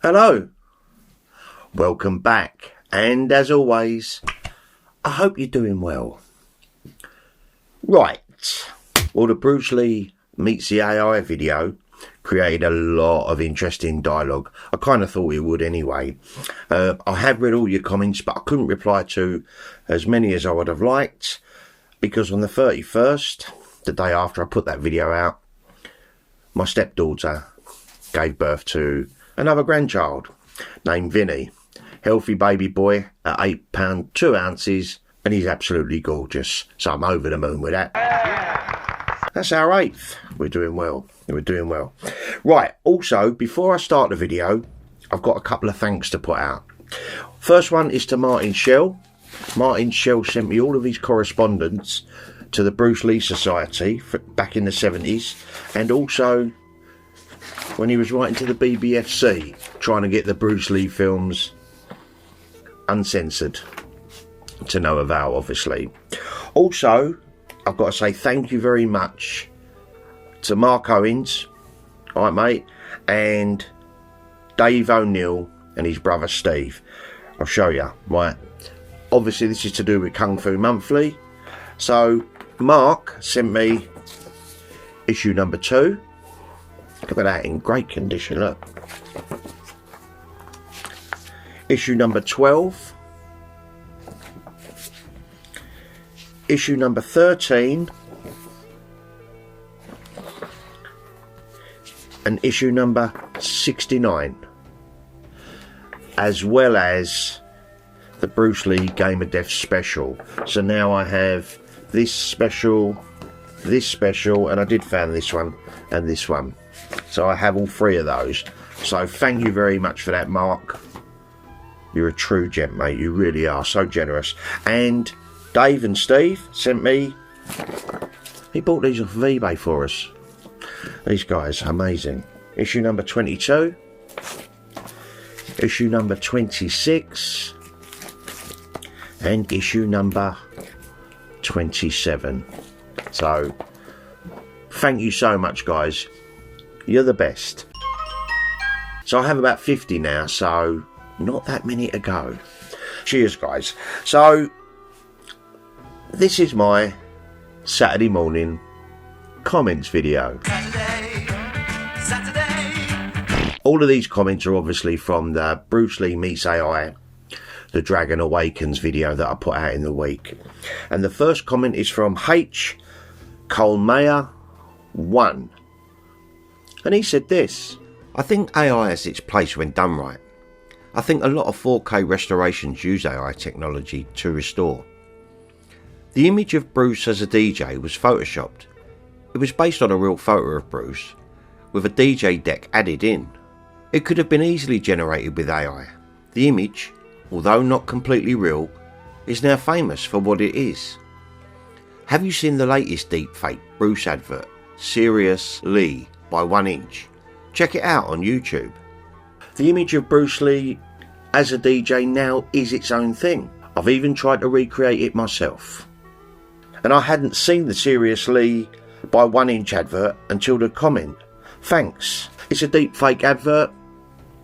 Hello, welcome back, and as always, I hope you're doing well. Right, well, the Bruce Lee meets the AI video created a lot of interesting dialogue. I kind of thought it would anyway. I have read all your comments, but I couldn't reply to as many as I would have liked, because on the 31st, the day after I put that video out, my stepdaughter gave birth to another grandchild named Vinny. Healthy baby boy at 8 pounds 2 ounces, and he's absolutely gorgeous. So I'm over the moon with that. That's our 8th. We're doing well. We're doing well. Right, also, before I start the video, I've got a couple of thanks to put out. First one is to Martin Shell. Martin Shell sent me all of his correspondence to the Bruce Lee Society back in the 70s, and also when he was writing to the BBFC, trying to get the Bruce Lee films uncensored, to no avail, obviously. Also, I've got to say thank you very much to Mark Owens, alright mate, and Dave O'Neill and his brother Steve. I'll show you, right. Obviously this is to do with Kung Fu Monthly. So Mark sent me issue number 2. Look at that, in great condition, look. Issue number 12. Issue number 13. And issue number 69. As well as the Bruce Lee Game of Death special. So now I have this special, and I did find this one and this one. So I have all 3 of those. So thank you very much for that, Mark. You're a true gent, mate. You really are. So generous. And Dave and Steve sent me... He bought these off of eBay for us. These guys, amazing. Issue number 22. Issue number 26. And issue number 27. So, thank you so much, guys. You're the best. So I have about 50 now, so not that many to go. Cheers, guys. So this is my Saturday morning comments video. Saturday. All of these comments are obviously from the Bruce Lee meets AI, the Dragon Awakens video that I put out in the week. And the first comment is from H. Colmeyer 1. And he said this: I think AI has its place when done right. I think a lot of 4K restorations use AI technology to restore. The image of Bruce as a DJ was photoshopped. It was based on a real photo of Bruce, with a DJ deck added in. It could have been easily generated with AI. The image, although not completely real, is now famous for what it is. Have you seen the latest deepfake Bruce advert, SeriousLEE by 1 inch? Check it out on YouTube. The image of Bruce Lee as a DJ now is its own thing. I've even tried to recreate it myself. And I hadn't seen the SeriousLEE by 1 inch advert until the comment. Thanks. It's a deepfake advert,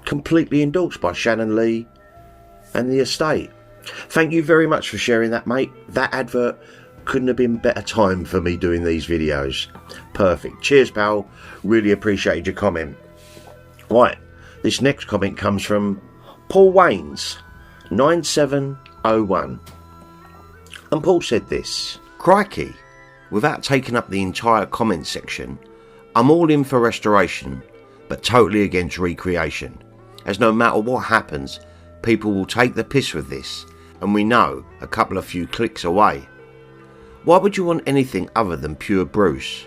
completely endorsed by Shannon Lee and the estate. Thank you very much for sharing that, mate. That advert couldn't have been better time for me doing these videos. Perfect. Cheers, pal. Really appreciated your comment. Right, this next comment comes from Paul Waynes 9701. And Paul said this: Crikey, without taking up the entire comment section, I'm all in for restoration, but totally against recreation, as no matter what happens, people will take the piss with this, and we know a couple of few clicks away. Why would you want anything other than pure Bruce?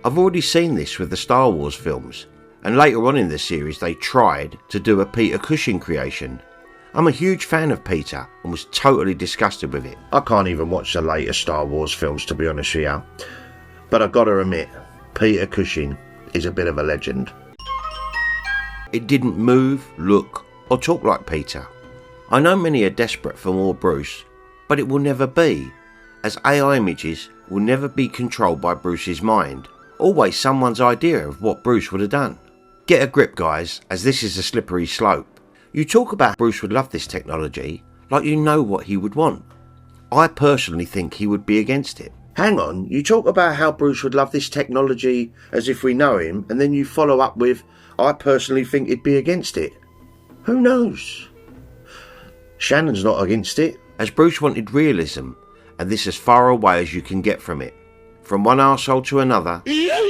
I've already seen this with the Star Wars films, and later on in the series they tried to do a Peter Cushing creation. I'm a huge fan of Peter and was totally disgusted with it. I can't even watch the later Star Wars films, to be honest with you, but I've got to admit, Peter Cushing is a bit of a legend. It didn't move, look or talk like Peter. I know many are desperate for more Bruce, but it will never be, as AI images will never be controlled by Bruce's mind. Always someone's idea of what Bruce would have done. Get a grip, guys, as this is a slippery slope. You talk about Bruce would love this technology like you know what he would want. I personally think he would be against it. Hang on, you talk about how Bruce would love this technology as if we know him, and then you follow up with, I personally think he'd be against it. Who knows? Shannon's not against it, as Bruce wanted realism, and this as far away as you can get from it. From one arsehole to another.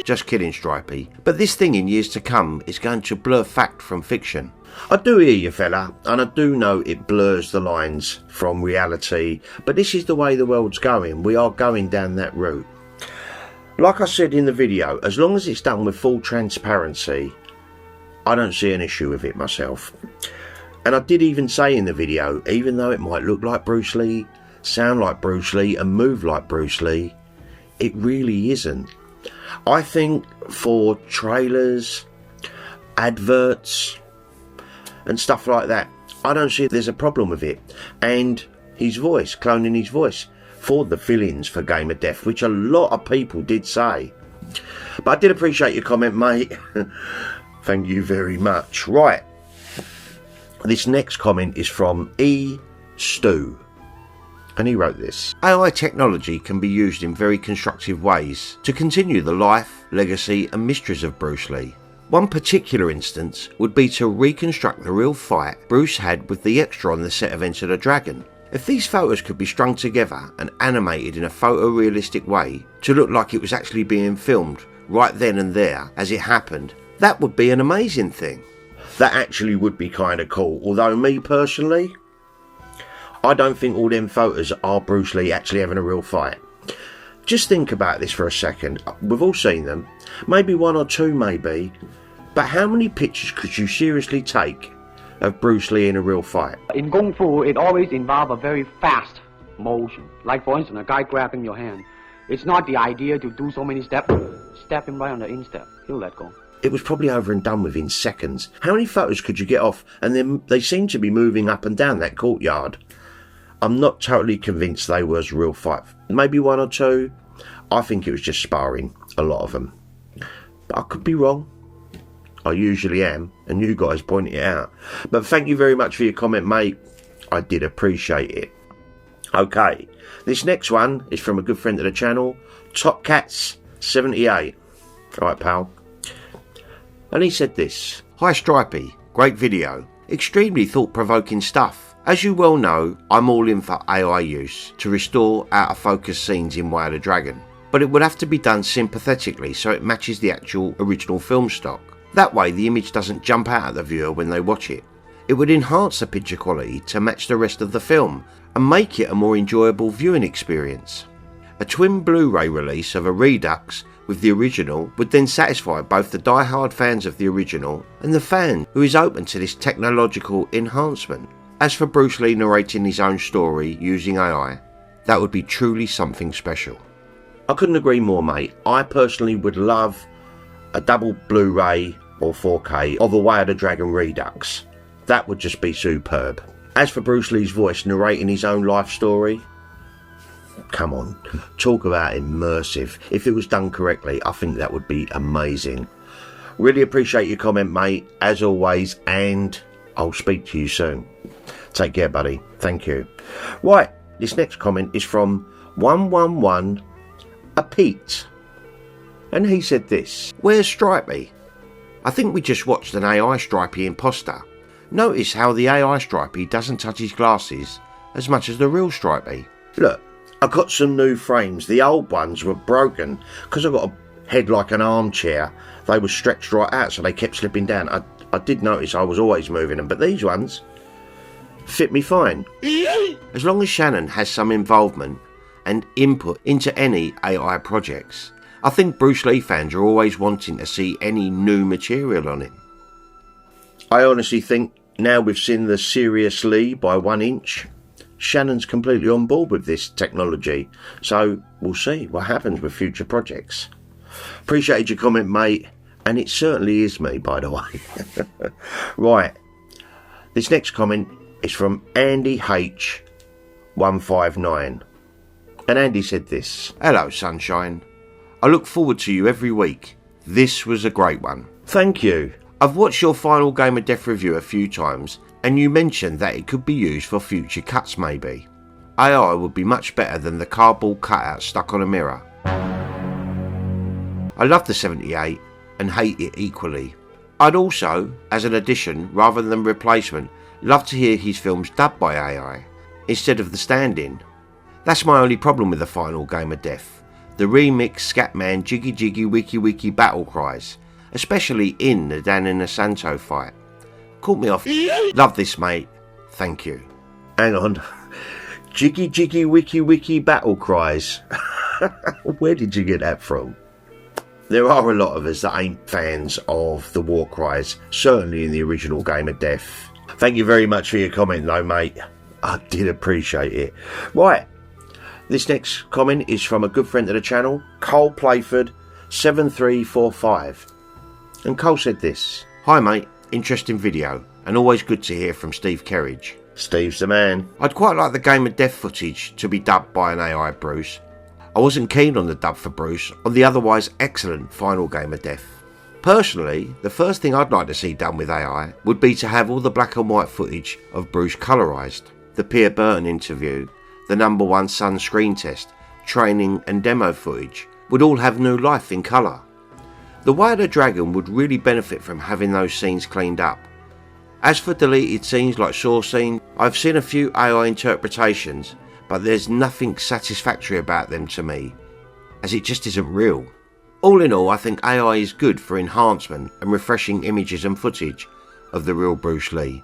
Just kidding, Stripey. But this thing in years to come is going to blur fact from fiction. I do hear you, fella, and I do know it blurs the lines from reality, but this is the way the world's going. We are going down that route. Like I said in the video, as long as it's done with full transparency, I don't see an issue with it myself. And I did even say in the video, even though it might look like Bruce Lee, sound like Bruce Lee, and move like Bruce Lee, it really isn't. I think for trailers, adverts, and stuff like that, I don't see there's a problem with it. And his voice, cloning his voice for the fill-ins for Game of Death, which a lot of people did say. But I did appreciate your comment, mate. Thank you very much. Right. This next comment is from E. Stu. And he wrote this. AI technology can be used in very constructive ways to continue the life, legacy and mysteries of Bruce Lee. One particular instance would be to reconstruct the real fight Bruce had with the extra on the set of Enter the Dragon. If these photos could be strung together and animated in a photorealistic way to look like it was actually being filmed right then and there as it happened, that would be an amazing thing. That actually would be kind of cool, although me personally, I don't think all them photos are Bruce Lee actually having a real fight. Just think about this for a second. We've all seen them. Maybe one or two maybe. But how many pictures could you seriously take of Bruce Lee in a real fight? In Kung Fu, it always involves a very fast motion. Like for instance, a guy grabbing your hand. It's not the idea to do so many steps. Step him right on the instep. He'll let go. It was probably over and done within seconds. How many photos could you get off? And then they seem to be moving up and down that courtyard. I'm not totally convinced they was real fight. Maybe one or two. I think it was just sparring, a lot of them. But I could be wrong. I usually am, and you guys point it out. But thank you very much for your comment, mate. I did appreciate it. Okay, this next one is from a good friend of the channel, TopCats78. Alright, pal. And he said this. Hi, Stripey. Great video. Extremely thought-provoking stuff. As you well know, I'm all in for AI use to restore out-of-focus scenes in Way of the Dragon. But it would have to be done sympathetically so it matches the actual original film stock. That way the image doesn't jump out at the viewer when they watch it. It would enhance the picture quality to match the rest of the film and make it a more enjoyable viewing experience. A twin Blu-ray release of a Redux with the original would then satisfy both the die-hard fans of the original and the fan who is open to this technological enhancement. As for Bruce Lee narrating his own story using AI, that would be truly something special. I couldn't agree more, mate. I personally would love a double Blu-ray or 4K of A Way of the Dragon Redux. That would just be superb. As for Bruce Lee's voice narrating his own life story, come on, talk about immersive. If it was done correctly, I think that would be amazing. Really appreciate your comment, mate, as always, and I'll speak to you soon. Take care, buddy. Thank you. Right, this next comment is from 111 a Pete. And he said this. Where's Stripey? I think we just watched an AI Stripey imposter. Notice how the AI Stripey doesn't touch his glasses as much as the real Stripey. Look, I got some new frames. The old ones were broken because I got a head like an armchair. They were stretched right out, so they kept slipping down. I did notice I was always moving them, but these ones fit me fine. As long as Shannon has some involvement and input into any AI projects, I think Bruce Lee fans are always wanting to see any new material on him. I honestly think now we've seen the SeriousLEE by 1 inch, Shannon's completely on board with this technology, so we'll see what happens with future projects. Appreciated your comment, mate, and it certainly is me, by the way. Right, this next comment is from Andy H 159, and Andy said this. Hello, sunshine. I look forward to you every week. This was a great one. Thank you. I've watched your final Game of Death review a few times, and you mentioned that it could be used for future cuts maybe. AI would be much better than the cardboard cutout stuck on a mirror. I love the 78 and hate it equally. I'd also, as an addition rather than replacement, love to hear his films dubbed by AI, instead of the stand-in. That's my only problem with the final Game of Death. The remix Scatman Jiggy Jiggy Wiki Wiki battle cries, especially in the Dan Inosanto fight. Caught me off. Love this, mate. Thank you. Hang on. Jiggy Jiggy Wiki Wiki battle cries. Where did you get that from? There are a lot of us that ain't fans of the war cries, certainly in the original Game of Death. Thank you very much for your comment though, mate. I did appreciate it. Right, this next comment is from a good friend of the channel, Cole Playford 7345. And Cole said this: "Hi mate, interesting video, and always good to hear from Steve Kerridge." Steve's the man. "I'd quite like the Game of Death footage to be dubbed by an AI Bruce. I wasn't keen on the dub for Bruce on the otherwise excellent final Game of Death. Personally, the first thing I'd like to see done with AI would be to have all the black and white footage of Bruce colorised. The Pierre Burton interview, the number one son screen test, training and demo footage would all have new life in colour. The Way of the Dragon would really benefit from having those scenes cleaned up. As for deleted scenes like Saw Scene, I've seen a few AI interpretations, but there's nothing satisfactory about them to me, as it just isn't real. All in all, I think AI is good for enhancement and refreshing images and footage of the real Bruce Lee.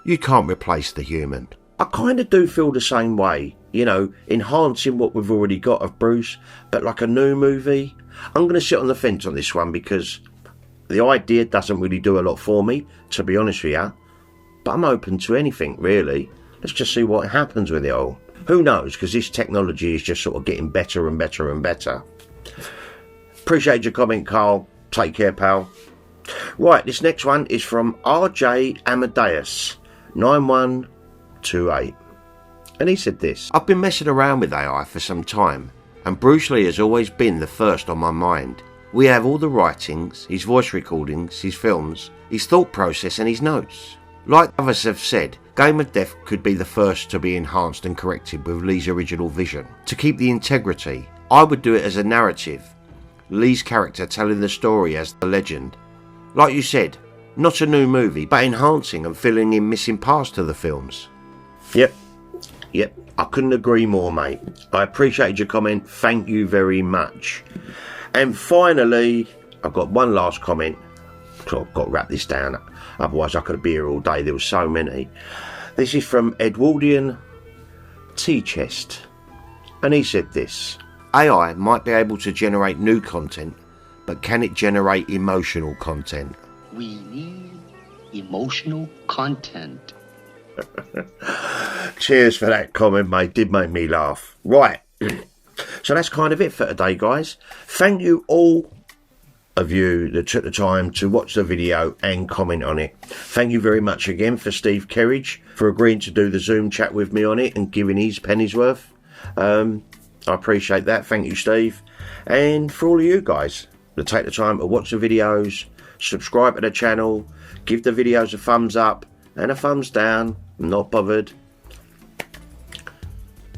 You can't replace the human." I kind of do feel the same way, you know, enhancing what we've already got of Bruce, but like a new movie. I'm going to sit on the fence on this one because the idea doesn't really do a lot for me, to be honest with you. But I'm open to anything, really. Let's just see what happens with it all. Who knows, because this technology is just sort of getting better and better and better. Appreciate your comment, Carl. Take care, pal. Right, this next one is from RJ Amadeus 9128. And he said this: "I've been messing around with AI for some time, and Bruce Lee has always been the first on my mind. We have all the writings, his voice recordings, his films, his thought process and his notes. Like others have said, Game of Death could be the first to be enhanced and corrected with Lee's original vision. To keep the integrity, I would do it as a narrative, Lee's character telling the story as the legend. Like you said, not a new movie, but enhancing and filling in missing parts to the films." Yep, I couldn't agree more, mate. I appreciate your comment. Thank you very much. And finally, I've got one last comment. So I've got to wrap this down, otherwise I could be here all day. There were so many. This is from Edwardian T-Chest, and he said this: "AI might be able to generate new content, but can it generate emotional content?" We need emotional content. Cheers for that comment, mate. Did make me laugh. Right. So that's kind of it for today, guys. Thank you all of you that took the time to watch the video and comment on it. Thank you very much again for Steve Kerridge for agreeing to do the Zoom chat with me on it and giving his penny's worth. I appreciate that. Thank you, Steve. And for all of you guys that take the time to watch the videos, subscribe to the channel, give the videos a thumbs up and a thumbs down. I'm not bothered.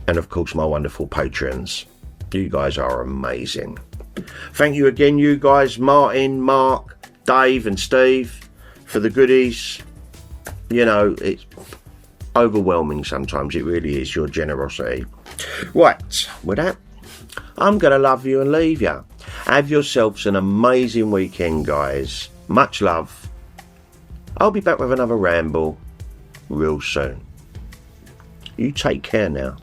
And of course, my wonderful patrons. You guys are amazing. Thank you again, you guys, Martin, Mark, Dave and Steve, for the goodies. You know, it's overwhelming sometimes. It really is, your generosity. Right, with that, I'm going to love you and leave you. Have yourselves an amazing weekend, guys. Much love. I'll be back with another ramble real soon. You take care now.